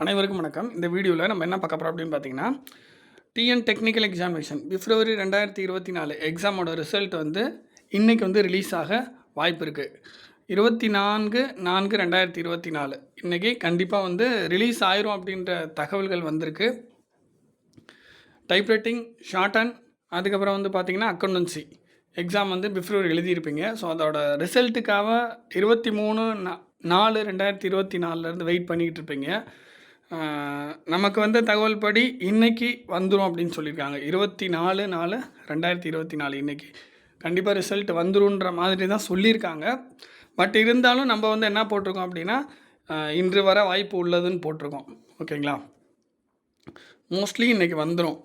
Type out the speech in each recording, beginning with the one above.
அனைவருக்கும் வணக்கம். இந்த வீடியோவில் நம்ம என்ன பார்க்க போகிறோம் அப்படின்னு பார்த்தீங்கன்னா, டிஎன் டெக்னிக்கல் எக்ஸாமினேஷன் பிப்ரவரி 2024 எக்ஸாமோட ரிசல்ட் வந்து இன்றைக்கி வந்து ரிலீஸ் ஆக வாய்ப்பு இருக்குது. 24/4/2024 இன்றைக்கி கண்டிப்பாக வந்து ரிலீஸ் ஆயிரும் அப்படின்ற தகவல்கள் வந்திருக்கு. டைப்ரைட்டிங், ஷார்ட் அண்ட் அதுக்கப்புறம் வந்து பார்த்திங்கன்னா அக்கௌண்டன்சி எக்ஸாம் வந்து பிப்ரவரி எழுதியிருப்பீங்க. ஸோ அதோட ரிசல்ட்டுக்காக 23/4/2024 வெயிட் பண்ணிக்கிட்டு இருப்பீங்க. நமக்கு வந்த தகவல் படி இன்றைக்கி வந்துடும் அப்படின்னு சொல்லியிருக்காங்க. 24/4/2024 இன்றைக்கி கண்டிப்பாக ரிசல்ட் வந்துருன்ற மாதிரி தான் சொல்லியிருக்காங்க. பட் இருந்தாலும் நம்ம வந்து என்ன போட்டிருக்கோம் அப்படின்னா, இன்று வர வாய்ப்பு உள்ளதுன்னு போட்டிருக்கோம். ஓகேங்களா? மோஸ்ட்லி இன்றைக்கி வந்துடும்.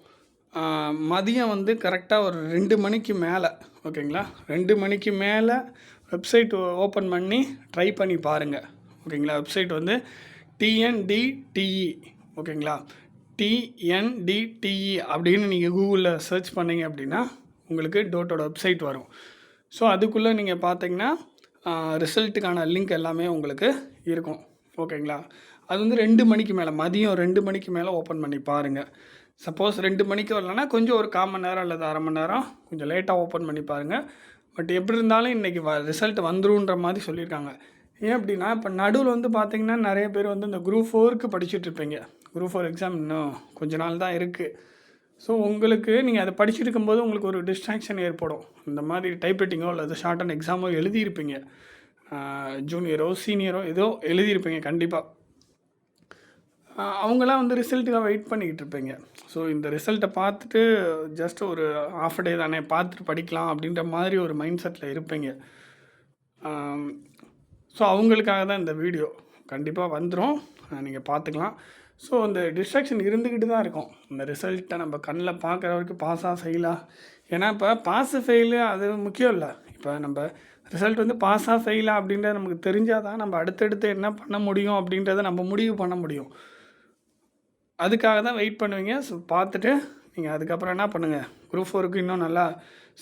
மதியம் வந்து கரெக்டாக ஒரு 2 மணிக்கு மேலே, ஓகேங்களா, 2 மணிக்கு மேலே வெப்சைட் ஓப்பன் பண்ணி ட்ரை பண்ணி பாருங்கள். ஓகேங்களா? வெப்சைட் வந்து டிஎன்டிடிஇ, ஓகேங்களா, டிஎன்டிடிஇ அப்படின்னு நீங்கள் கூகுளில் சர்ச் பண்ணிங்க அப்படின்னா உங்களுக்கு டோட்டோட வெப்சைட் வரும். ஸோ அதுக்குள்ளே நீங்கள் பார்த்தீங்கன்னா ரிசல்ட்டுக்கான லிங்க் எல்லாமே உங்களுக்கு இருக்கும். ஓகேங்களா? அது வந்து 2 மணிக்கு மேலே, மதியம் 2 மணிக்கு மேலே ஓப்பன் பண்ணி பாருங்கள். சப்போஸ் 2 மணிக்கு வரலன்னா கொஞ்சம் ஒரு 1/4 மணி நேரம் அல்லது அரை மணி நேரம் கொஞ்சம் லேட்டாக ஓப்பன் பண்ணி பாருங்கள். பட் எப்படி இருந்தாலும் இன்றைக்கி ரிசல்ட் வந்துருன்ற மாதிரி சொல்லியிருக்காங்க. ஏன் அப்படின்னா, இப்போ நடுவில் வந்து பார்த்திங்கன்னா நிறைய பேர் வந்து இந்த குரூப் 4க்கு படிச்சுட்ருப்பீங்க. குரூப் 4 எக்ஸாம் இன்னும் கொஞ்ச நாள் தான் இருக்குது. ஸோ உங்களுக்கு நீங்கள் அதை படிச்சுட்டு இருக்கும்போது உங்களுக்கு ஒரு டிஸ்ட்ராக்ஷன் ஏற்படும். இந்த மாதிரி டைப்ரைட்டிங்கோ அல்லது ஷார்ட் அண்ட் எக்ஸாமோ எழுதியிருப்பீங்க. ஜூனியரோ சீனியரோ ஏதோ எழுதியிருப்பீங்க கண்டிப்பாக. அவங்களாம் வந்து ரிசல்ட்டுக்காக வெயிட் பண்ணிக்கிட்டு இருப்பீங்க. ஸோ இந்த ரிசல்ட்டை பார்த்துட்டு ஜஸ்ட் ஒரு ஆஃப் டே தானே பார்த்துட்டு படிக்கலாம் அப்படின்ற மாதிரி ஒரு மைண்ட் செட்டில் இருப்பீங்க. ஸோ அவங்களுக்காக தான் இந்த வீடியோ. கண்டிப்பாக வந்துடும், நீங்கள் பார்த்துக்கலாம். ஸோ அந்த டிஸ்ட்ராக்ஷன் இருந்துக்கிட்டு தான் இருக்கும். இந்த ரிசல்ட்டை நம்ம கண்ணில் பார்க்குற வரைக்கும் பாஸாக ஃபெயிலாக. ஏன்னா இப்போ பாஸு ஃபெயிலு அது முக்கியம் இல்லை. இப்போ நம்ம ரிசல்ட் வந்து பாஸாக ஃபெயிலாக அப்படின்றது நமக்கு தெரிஞ்சால் தான் நம்ம அடுத்தடுத்து என்ன பண்ண முடியும் அப்படின்றத நம்ம முடிவு பண்ண முடியும். அதுக்காக தான் வெயிட் பண்ணுவீங்க. ஸோ பார்த்துட்டு நீங்கள் அதுக்கப்புறம் என்ன பண்ணுங்கள், குரூப் 4க்கு இன்னும் நல்லா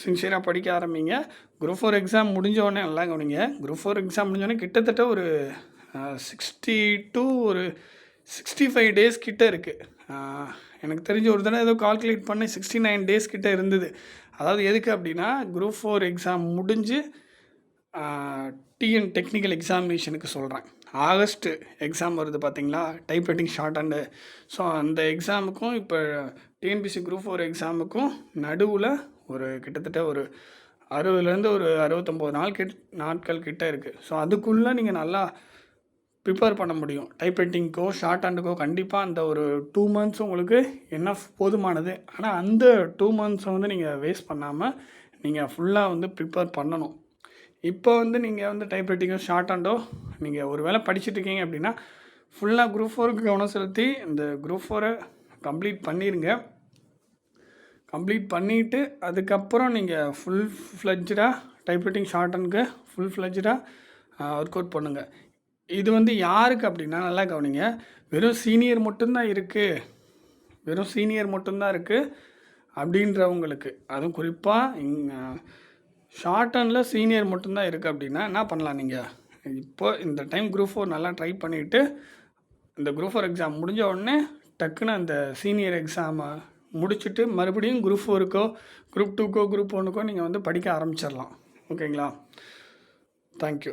சின்சியராக படிக்க ஆரம்பிங்க. குரூப் 4 எக்ஸாம் முடிஞ்சோடனே நல்லா கவனிங்க. குரூப் 4 எக்ஸாம் முடிஞ்சோடனே கிட்டத்தட்ட ஒரு 60 to 65 டேஸ் கிட்டே இருக்குது. எனக்கு தெரிஞ்ச ஒரு தடவை ஏதோ கால்குலேட் பண்ணி 69 டேஸ் கிட்டே இருந்தது. அதாவது எதுக்கு அப்படின்னா, குரூப் 4 எக்ஸாம் முடிஞ்சு டிஎன் டெக்னிக்கல் எக்ஸாமினேஷனுக்கு சொல்கிறேன். ஆகஸ்ட் எக்ஸாம் வருது பார்த்தீங்களா, டைப்ரைட்டிங் ஷார்ட் அண்டு. ஸோ அந்த எக்ஸாமுக்கும் இப்போ டிஎன்பிசி குரூப் 4 எக்ஸாமுக்கும் நடுவில் ஒரு கிட்டத்தட்ட ஒரு 60லேருந்து ஒரு 69 நாட்கள் கிட்டே இருக்குது. ஸோ அதுக்குள்ளே நீங்கள் நல்லா ப்ரிப்பேர் பண்ண முடியும். டைப்ரைட்டிங்க்கோ ஷார்ட் ஹேண்டுக்கோ கண்டிப்பாக அந்த ஒரு 2 மந்த்ஸ் உங்களுக்கு என்ன போதுமானது. ஆனால் அந்த 2 மந்த்ஸை வந்து நீங்கள் வேஸ்ட் பண்ணாமல் நீங்கள் ஃபுல்லாக வந்து ப்ரிப்பேர் பண்ணணும். இப்போ வந்து நீங்கள் வந்து டைப்ரைட்டிங்கோ ஷார்ட் ஹேண்டோ நீங்கள் ஒரு வேளை படிச்சுட்ருக்கீங்க அப்படின்னா ஃபுல்லாக குரூப் 4க்கு கவனம் செலுத்தி இந்த குரூப் 4 கம்ப்ளீட் பண்ணிடுங்க. கம்ப்ளீட் பண்ணிவிட்டு அதுக்கப்புறம் நீங்கள் ஃபுல் ஃப்ளெட்ஜாக டைப்ரைட்டிங் ஷார்ட் ஹேண்டுக்கு ஃபுல் ஃப்ளெட்ஜாக ஒர்க் அவுட் பண்ணுங்கள். இது வந்து யாருக்கு அப்படின்னா, நல்லா கவனிங்க, வெறும் சீனியர் மட்டும்தான் இருக்குது அப்படின்றவங்களுக்கு. அதுவும் குறிப்பாக ஷார்ட் ஹேண்டில் சீனியர் மட்டும்தான் இருக்குது அப்படின்னா என்ன பண்ணலாம், நீங்கள் இப்போ இந்த டைம் குரூப் 4 நல்லா ட்ரை பண்ணிவிட்டு இந்த குரூப் 4 எக்ஸாம் முடிஞ்ச உடனே டக்குன்னு அந்த சீனியர் எக்ஸாமை முடிச்சுட்டு மறுபடியும் குரூப் 4க்கோ குரூப் 2க்கோ குரூப் 1க்கோ நீங்கள் வந்து படிக்க ஆரம்பிச்சிடலாம். ஓகேங்களா? தேங்க்யூ.